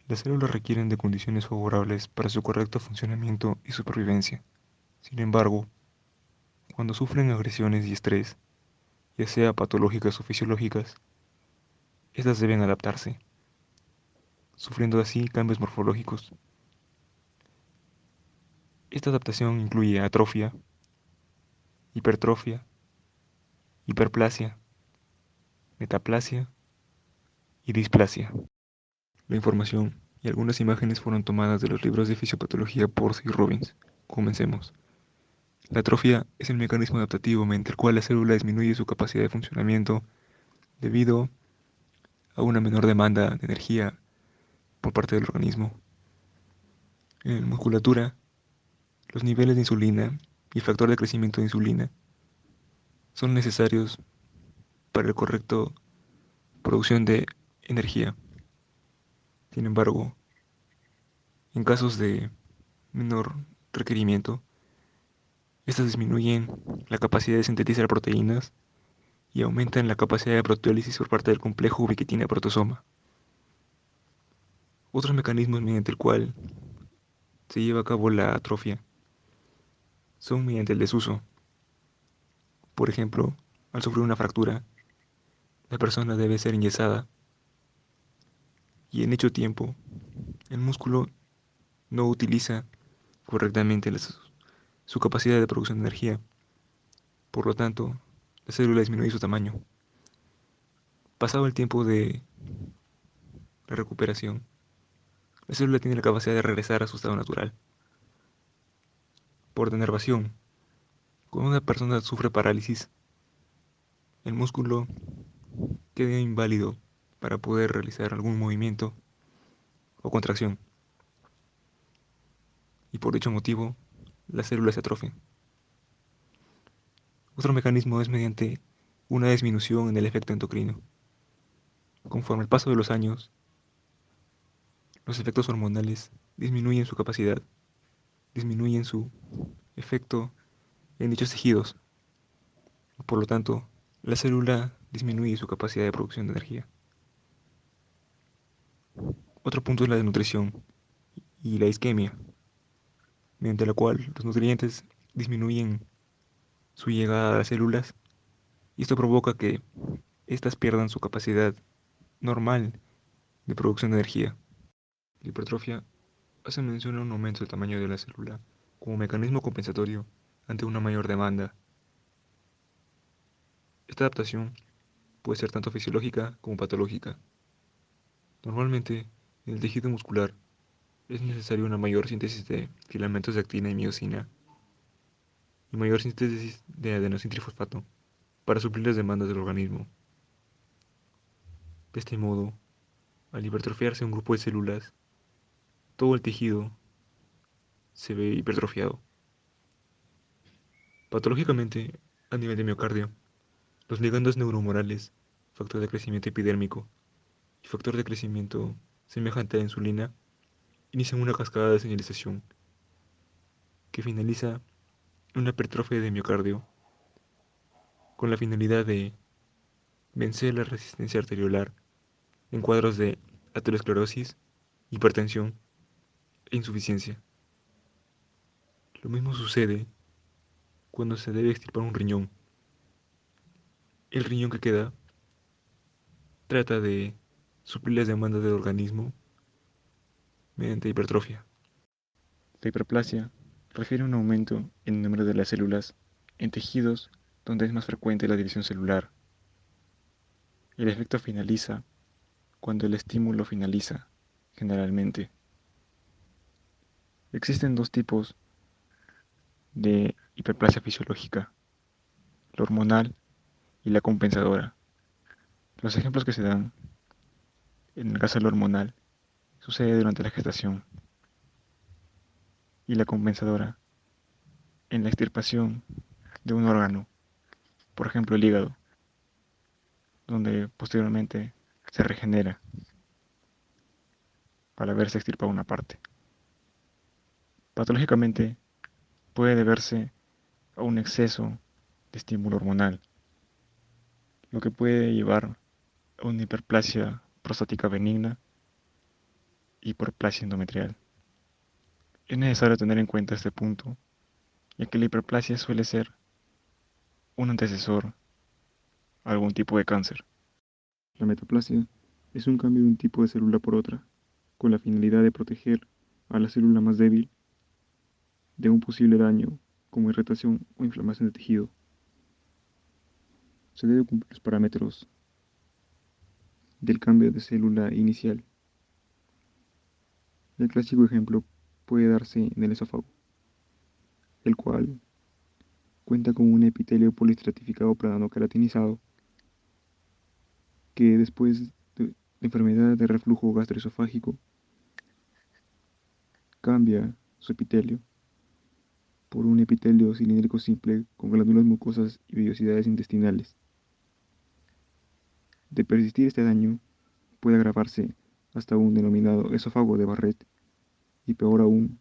Las células requieren de condiciones favorables para su correcto funcionamiento y supervivencia. Sin embargo, cuando sufren agresiones y estrés, ya sea patológicas o fisiológicas, estas deben adaptarse, sufriendo así cambios morfológicos. Esta adaptación incluye atrofia, hipertrofia, hiperplasia, metaplasia y displasia. La información y algunas imágenes fueron tomadas de los libros de fisiopatología Porce y Robbins. Comencemos. La atrofia es el mecanismo adaptativo mediante el cual la célula disminuye su capacidad de funcionamiento debido a una menor demanda de energía por parte del organismo. En la musculatura, los niveles de insulina y el factor de crecimiento de insulina son necesarios para la correcta producción de energía. Sin embargo, en casos de menor requerimiento, estas disminuyen la capacidad de sintetizar proteínas y aumentan la capacidad de proteólisis por parte del complejo ubiquitina-protosoma. Otros mecanismos mediante el cual se lleva a cabo la atrofia son mediante el desuso. Por ejemplo, al sufrir una fractura, la persona debe ser enyesada y en hecho tiempo el músculo no utiliza correctamente su capacidad de producción de energía. Por lo tanto, la célula disminuye su tamaño. Pasado el tiempo de la recuperación, la célula tiene la capacidad de regresar a su estado natural. Por denervación, cuando una persona sufre parálisis, el músculo queda inválido para poder realizar algún movimiento o contracción, y por dicho motivo, las células se atrofian. Otro mecanismo es mediante una disminución en el efecto endocrino. Conforme el paso de los años, los efectos hormonales disminuyen su capacidad, disminuyen su efecto en dichos tejidos. Por lo tanto, la célula disminuye su capacidad de producción de energía. Otro punto es la desnutrición y la isquemia, mediante la cual los nutrientes disminuyen su llegada a las células y esto provoca que éstas pierdan su capacidad normal de producción de energía. La hipertrofia hace mención a un aumento del tamaño de la célula como mecanismo compensatorio ante una mayor demanda. Esta adaptación puede ser tanto fisiológica como patológica. Normalmente, en el tejido muscular es necesaria una mayor síntesis de filamentos de actina y miosina y mayor síntesis de adenosintrifosfato para suplir las demandas del organismo. De este modo, al hipertrofiarse un grupo de células, todo el tejido se ve hipertrofiado. Patológicamente, a nivel de miocardio, los ligandos neurohumorales, factor de crecimiento epidérmico y factor de crecimiento semejante a la insulina, inician una cascada de señalización que finaliza en una hipertrofia de miocardio con la finalidad de vencer la resistencia arteriolar en cuadros de aterosclerosis, hipertensión e insuficiencia. Lo mismo sucede cuando se debe extirpar un riñón. El riñón que queda trata de suplir las demandas del organismo mediante hipertrofia. La hiperplasia refiere a un aumento en el número de las células en tejidos donde es más frecuente la división celular. El efecto finaliza cuando el estímulo finaliza, generalmente. Existen dos tipos de hiperplasia fisiológica, la hormonal y la compensadora. Los ejemplos que se dan en el caso de la hormonal sucede durante la gestación y la compensadora en la extirpación de un órgano, por ejemplo el hígado, donde posteriormente se regenera para haberse extirpado una parte. Patológicamente puede deberse a un exceso de estímulo hormonal, lo que puede llevar a una hiperplasia prostática benigna hiperplasia endometrial. Es necesario tener en cuenta este punto, ya que la hiperplasia suele ser un antecesor a algún tipo de cáncer. La metaplasia es un cambio de un tipo de célula por otra, con la finalidad de proteger a la célula más débil de un posible daño como irritación o inflamación de tejido. Se deben cumplir los parámetros del cambio de célula inicial. El clásico ejemplo puede darse en el esófago, el cual cuenta con un epitelio poliestratificado plano queratinizado que después de enfermedad de reflujo gastroesofágico cambia su epitelio por un epitelio cilíndrico simple con glándulas mucosas y vellosidades intestinales. De persistir este daño, puede agravarse hasta un denominado esófago de Barrett y peor aún,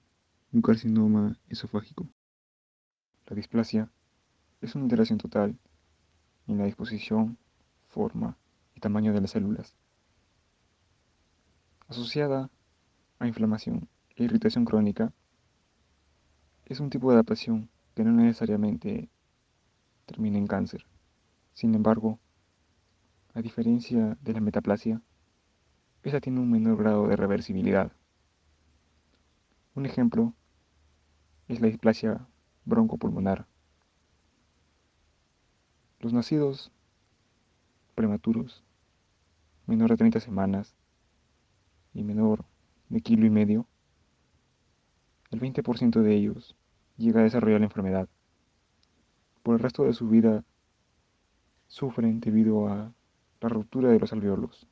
un carcinoma esofágico. La displasia es una alteración total en la disposición, forma y tamaño de las células, asociada a inflamación e irritación crónica. Es un tipo de adaptación que no necesariamente termina en cáncer. Sin embargo, a diferencia de la metaplasia, esta tiene un menor grado de reversibilidad. Un ejemplo es la displasia broncopulmonar. Los nacidos prematuros, menor de 30 semanas y menor de kilo y medio, el 20% de ellos llega a desarrollar la enfermedad. Por el resto de su vida sufren debido a la ruptura de los alveolos.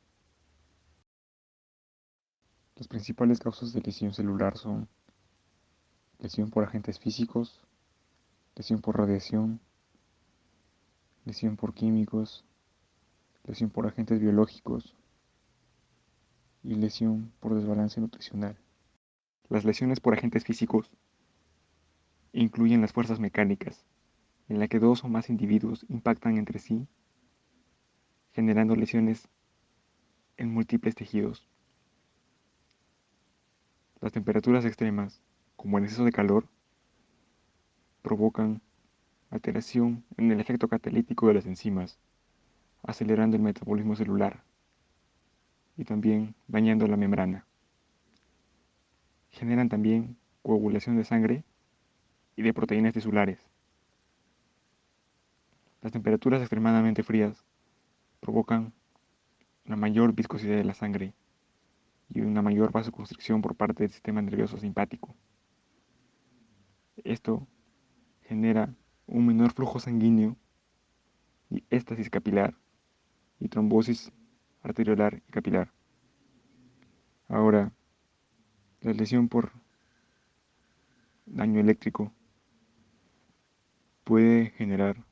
Las principales causas de lesión celular son lesión por agentes físicos, lesión por radiación, lesión por químicos, lesión por agentes biológicos y lesión por desbalance nutricional. Las lesiones por agentes físicos incluyen las fuerzas mecánicas, en la que dos o más individuos impactan entre sí, generando lesiones en múltiples tejidos. Las temperaturas extremas, como el exceso de calor, provocan alteración en el efecto catalítico de las enzimas, acelerando el metabolismo celular y también dañando la membrana. Generan también coagulación de sangre y de proteínas tisulares. Las temperaturas extremadamente frías provocan una mayor viscosidad de la sangre y una mayor vasoconstricción por parte del sistema nervioso simpático. Esto genera un menor flujo sanguíneo y éstasis capilar y trombosis arteriolar y capilar. Ahora, la lesión por daño eléctrico puede generar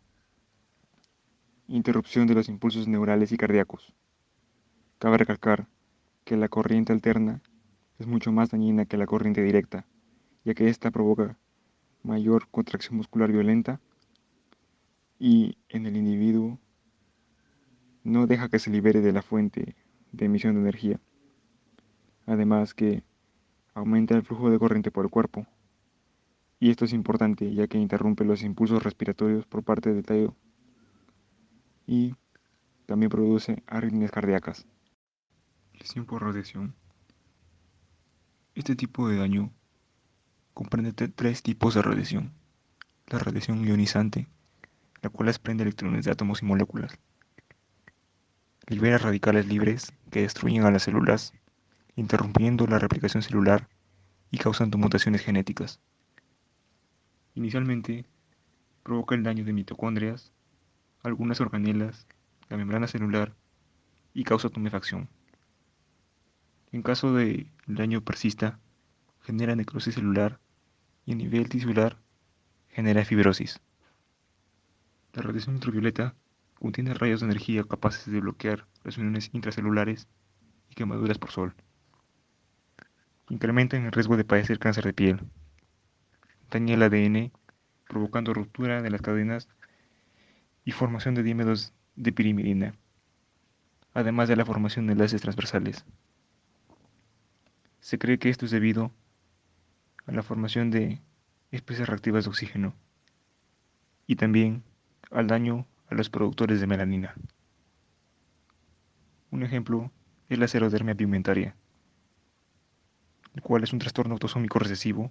interrupción de los impulsos neurales y cardíacos. Cabe recalcar que la corriente alterna es mucho más dañina que la corriente directa, ya que ésta provoca mayor contracción muscular violenta y en el individuo no deja que se libere de la fuente de emisión de energía. Además que aumenta el flujo de corriente por el cuerpo. Y esto es importante ya que interrumpe los impulsos respiratorios por parte del tallo y también produce arritmias cardíacas. Lesión por radiación. Este tipo de daño comprende tres tipos de radiación. La radiación ionizante, la cual desprende electrones de átomos y moléculas. Libera radicales libres que destruyen a las células, interrumpiendo la replicación celular y causando mutaciones genéticas. Inicialmente, provoca el daño de mitocondrias, algunas organelas, la membrana celular y causa tumefacción. En caso de el daño persista, genera necrosis celular y a nivel tisular genera fibrosis. La radiación ultravioleta contiene rayos de energía capaces de bloquear las uniones intracelulares y quemaduras por sol. Incrementan el riesgo de padecer cáncer de piel. Daña el ADN, provocando ruptura de las cadenas y formación de dímeros de pirimidina, además de la formación de enlaces transversales. Se cree que esto es debido a la formación de especies reactivas de oxígeno y también al daño a los productores de melanina. Un ejemplo es la xerodermia pigmentaria, el cual es un trastorno autosómico recesivo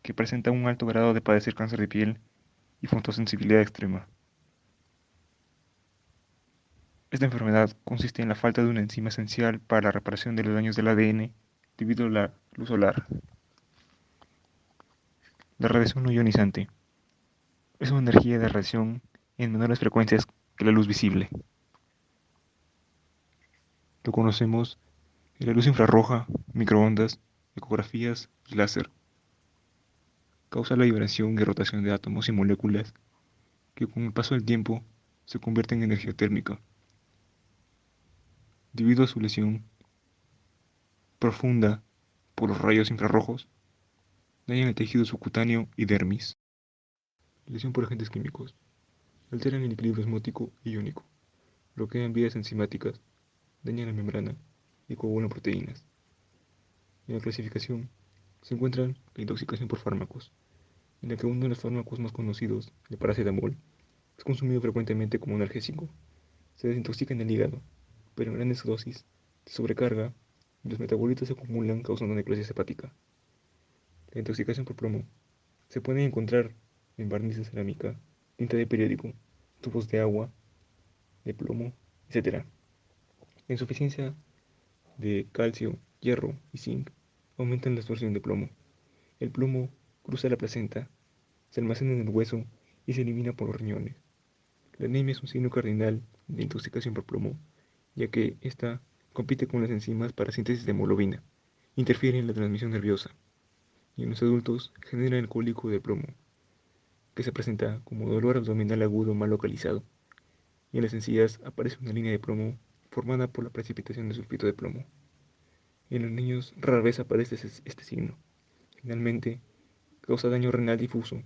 que presenta un alto grado de padecer cáncer de piel y fotosensibilidad extrema. Esta enfermedad consiste en la falta de una enzima esencial para la reparación de los daños del ADN debido a la luz solar. La radiación no ionizante es una energía de radiación en menores frecuencias que la luz visible. Lo conocemos en la luz infrarroja, microondas, ecografías y láser. Causa la vibración y rotación de átomos y moléculas que con el paso del tiempo se convierten en energía térmica. Debido a su lesión profunda por los rayos infrarrojos, dañan el tejido subcutáneo y dermis. Lesión por agentes químicos. Alteran el equilibrio osmótico y iónico. Bloquean vías enzimáticas. Dañan la membrana y coagulan proteínas. En la clasificación se encuentran la intoxicación por fármacos, en la que uno de los fármacos más conocidos, el paracetamol, es consumido frecuentemente como analgésico. Se desintoxica en el hígado, pero en grandes dosis se sobrecarga y los metabolitos se acumulan causando necrosis hepática. La intoxicación por plomo se puede encontrar en barniz de cerámica, tinta de periódico, tubos de agua, de plomo, etc. La insuficiencia de calcio, hierro y zinc aumentan la absorción de plomo. El plomo cruza la placenta, se almacena en el hueso y se elimina por los riñones. La anemia es un signo cardinal de intoxicación por plomo, ya que ésta compite con las enzimas para síntesis de hemoglobina, interfiere en la transmisión nerviosa y en los adultos genera el cólico de plomo, que se presenta como dolor abdominal agudo mal localizado, y en las encías aparece una línea de plomo formada por la precipitación de sulfito de plomo. En los niños rara vez aparece este signo. Finalmente, causa daño renal difuso,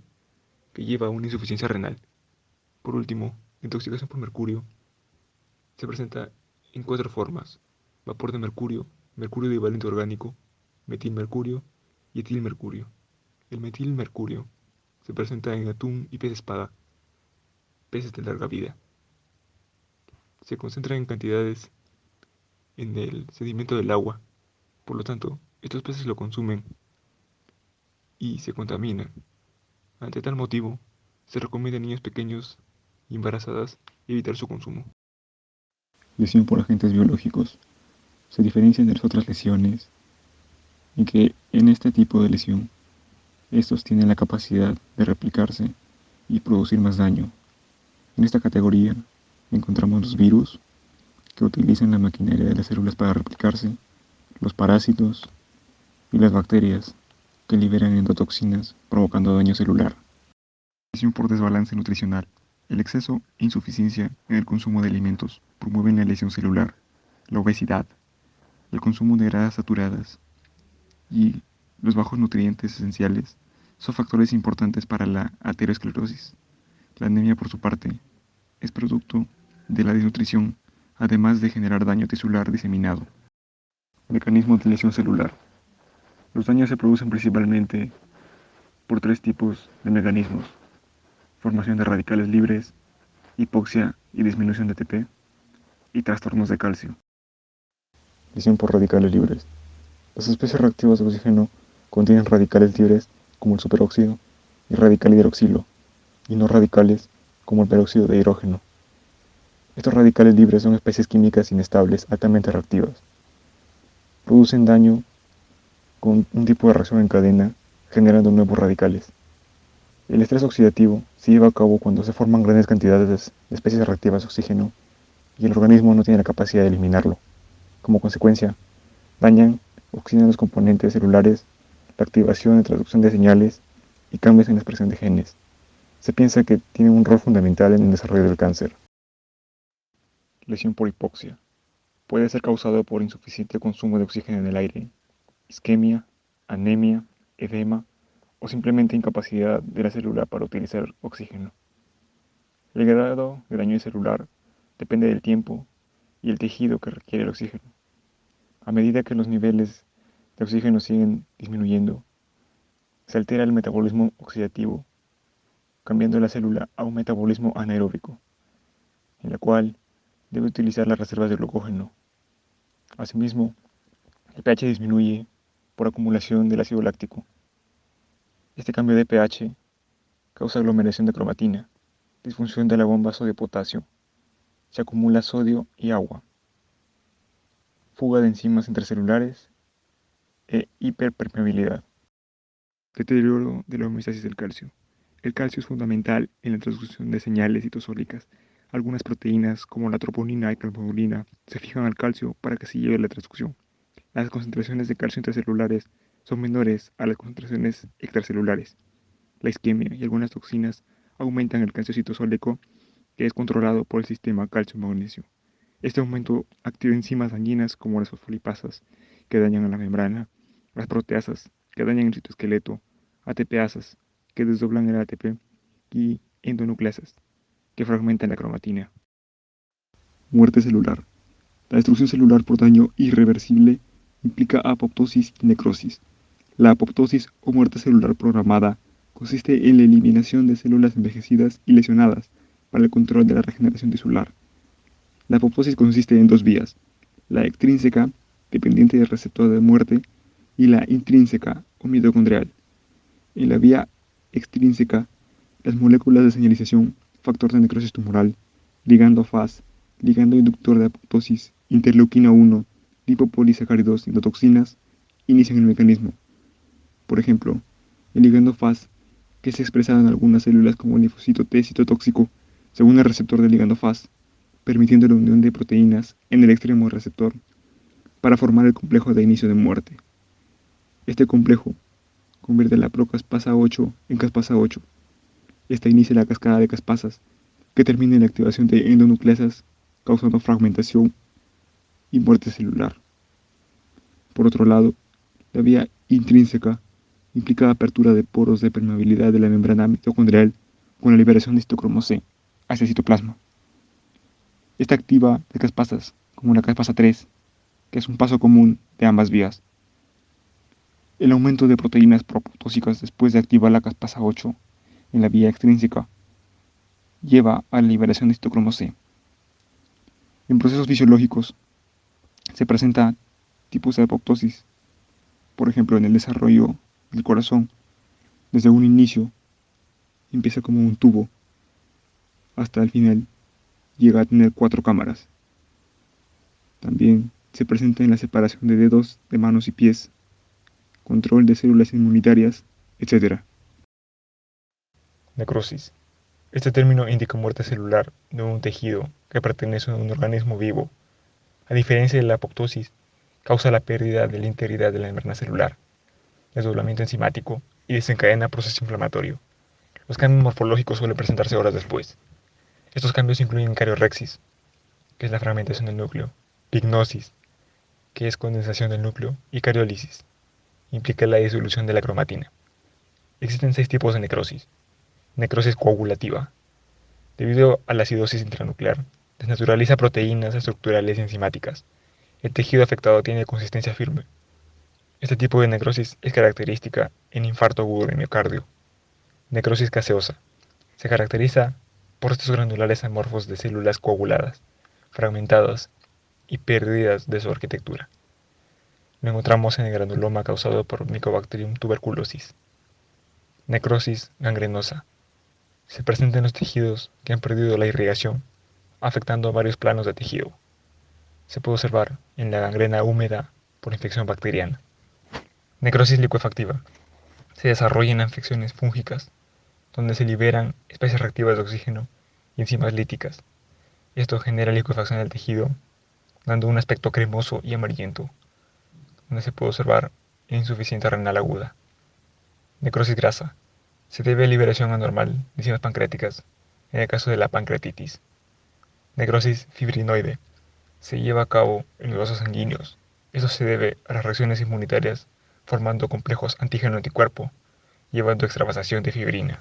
que lleva a una insuficiencia renal. Por último, la intoxicación por mercurio se presenta en 4 formas: vapor de mercurio, mercurio divalente orgánico, metilmercurio y etilmercurio. El metilmercurio se presenta en atún y pez espada, peces de larga vida. Se concentra en cantidades en el sedimento del agua, por lo tanto, estos peces lo consumen y se contaminan. Ante tal motivo, se recomienda a niños pequeños y embarazadas evitar su consumo. Lesión por agentes biológicos. Se diferencian de las otras lesiones en que en este tipo de lesión, estos tienen la capacidad de replicarse y producir más daño. En esta categoría encontramos los virus, que utilizan la maquinaria de las células para replicarse, los parásitos y las bacterias, que liberan endotoxinas provocando daño celular. Lesión por desbalance nutricional. El exceso e insuficiencia en el consumo de alimentos promueven la lesión celular, la obesidad, el consumo de grasas saturadas y los bajos nutrientes esenciales son factores importantes para la aterosclerosis. La anemia, por su parte, es producto de la desnutrición, además de generar daño tisular diseminado. Mecanismos de lesión celular. Los daños se producen principalmente por 3 tipos de mecanismos: formación de radicales libres, hipoxia y disminución de ATP, y trastornos de calcio. Lesión por radicales libres. Las especies reactivas de oxígeno contienen radicales libres como el superóxido y radical hidroxilo, y no radicales como el peróxido de hidrógeno. Estos radicales libres son especies químicas inestables altamente reactivas. Producen daño con un tipo de reacción en cadena, generando nuevos radicales. El estrés oxidativo se lleva a cabo cuando se forman grandes cantidades de especies reactivas de oxígeno y el organismo no tiene la capacidad de eliminarlo. Como consecuencia, dañan, oxidan los componentes celulares, la activación y traducción de señales y cambios en la expresión de genes. Se piensa que tienen un rol fundamental en el desarrollo del cáncer. Lesión por hipoxia. Puede ser causado por insuficiente consumo de oxígeno en el aire, isquemia, anemia, edema o simplemente incapacidad de la célula para utilizar oxígeno. El grado de daño celular depende del tiempo y el tejido que requiere el oxígeno. A medida que los niveles de oxígeno siguen disminuyendo, se altera el metabolismo oxidativo, cambiando la célula a un metabolismo anaeróbico, en la cual debe utilizar las reservas de glucógeno. Asimismo, el pH disminuye por acumulación del ácido láctico. Este cambio de pH causa aglomeración de cromatina, disfunción de la bomba sodio-potasio, se acumula sodio y agua, fuga de enzimas intercelulares e hiperpermeabilidad. Deterioro de la homeostasis del calcio. El calcio es fundamental en la transducción de señales citosólicas. Algunas proteínas, como la troponina y calmodulina, se fijan al calcio para que se lleve la transducción. Las concentraciones de calcio intracelulares son menores a las concentraciones extracelulares. La isquemia y algunas toxinas aumentan el calcio citosólico, que es controlado por el sistema calcio-magnesio. Este aumento activa enzimas dañinas como las fosfolipasas, que dañan a la membrana, las proteasas, que dañan el citoesqueleto, ATPasas, que desdoblan el ATP, y endonucleasas, que fragmentan la cromatina. Muerte celular. La destrucción celular por daño irreversible implica apoptosis y necrosis. La apoptosis o muerte celular programada consiste en la eliminación de células envejecidas y lesionadas para el control de la regeneración tisular. La apoptosis consiste en dos vías: la extrínseca, dependiente del receptor de muerte, y la intrínseca o mitocondrial. En la vía extrínseca, las moléculas de señalización, factor de necrosis tumoral, ligando Fas, ligando inductor de apoptosis, interleuquina 1, lipopolisacáridos y endotoxinas, inician el mecanismo. Por ejemplo, el ligando Fas, que se expresa en algunas células como linfocito T citotóxico, según el receptor del ligando Fas, permitiendo la unión de proteínas en el extremo receptor para formar el complejo de inicio de muerte. Este complejo convierte la procaspasa 8 en caspasa 8. Esta inicia la cascada de caspasas, que termina en la activación de endonucleasas, causando fragmentación y muerte celular. Por otro lado, la vía intrínseca implica apertura de poros de permeabilidad de la membrana mitocondrial con la liberación de citocromo C hacia el citoplasma. Esta activa las caspasas, como la caspasa 3, que es un paso común de ambas vías. El aumento de proteínas proptóxicas después de activar la caspasa 8 en la vía extrínseca lleva a la liberación de citocromo C. En procesos fisiológicos se presenta tipos de apoptosis, por ejemplo en el desarrollo del corazón. Desde un inicio empieza como un tubo, hasta el final llega a tener 4 cámaras. También se presenta en la separación de dedos, de manos y pies, control de células inmunitarias, etc. Necrosis. Este término indica muerte celular de un tejido que pertenece a un organismo vivo. A diferencia de la apoptosis, causa la pérdida de la integridad de la membrana celular, desdoblamiento enzimático y desencadena proceso inflamatorio. Los cambios morfológicos suelen presentarse horas después. Estos cambios incluyen cariorexis, que es la fragmentación del núcleo, pignosis, que es condensación del núcleo, y cariólisis, implica la disolución de la cromatina. Existen 6 tipos de necrosis. Necrosis coagulativa. Debido a la acidosis intranuclear, desnaturaliza proteínas estructurales y enzimáticas. El tejido afectado tiene consistencia firme. Este tipo de necrosis es característica en infarto agudo de miocardio. Necrosis gaseosa. Se caracteriza por restos granulares amorfos de células coaguladas, fragmentadas y perdidas de su arquitectura. Lo encontramos en el granuloma causado por Mycobacterium tuberculosis. Necrosis gangrenosa. Se presenta en los tejidos que han perdido la irrigación, afectando a varios planos de tejido. Se puede observar en la gangrena húmeda por infección bacteriana. Necrosis licuefactiva. Se desarrolla en infecciones fúngicas, donde se liberan especies reactivas de oxígeno y enzimas líticas. Esto genera licuefacción del tejido, dando un aspecto cremoso y amarillento, donde se puede observar insuficiencia renal aguda. Necrosis grasa. Se debe a liberación anormal de enzimas pancreáticas, en el caso de la pancreatitis. Necrosis fibrinoide. Se lleva a cabo en los vasos sanguíneos. Esto se debe a las reacciones inmunitarias formando complejos antígeno-anticuerpo, llevando a extravasación de fibrina.